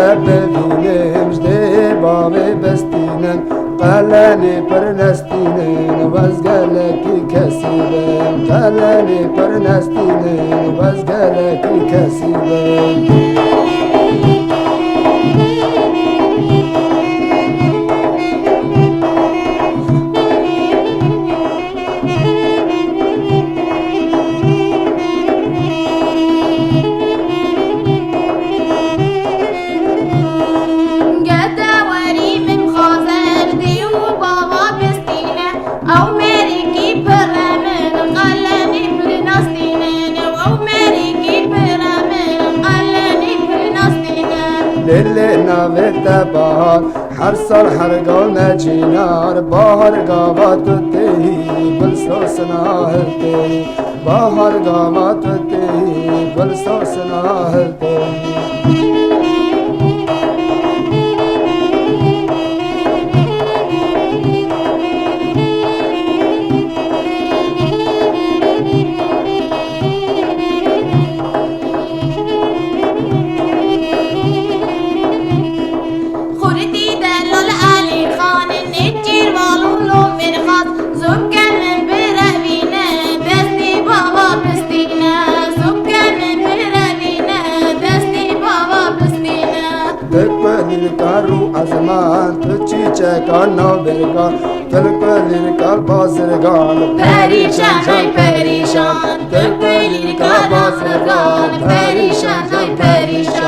ببینم جده باوی بستینن قلنی پر نستینن وزگلکی کسی بم قلنی پر نستینن وزگلکی کسی بم دل نویت بهار هر سال هر گل چینار بهار گاوات تهی بلسوس ناهتی بهار گاوات تهی بلسوس ناهتی کارو ازمان تو چی چکان نو برگان کل کار بازرگان پریشان های پریشان کل کار بازرگان پریشان های پریشان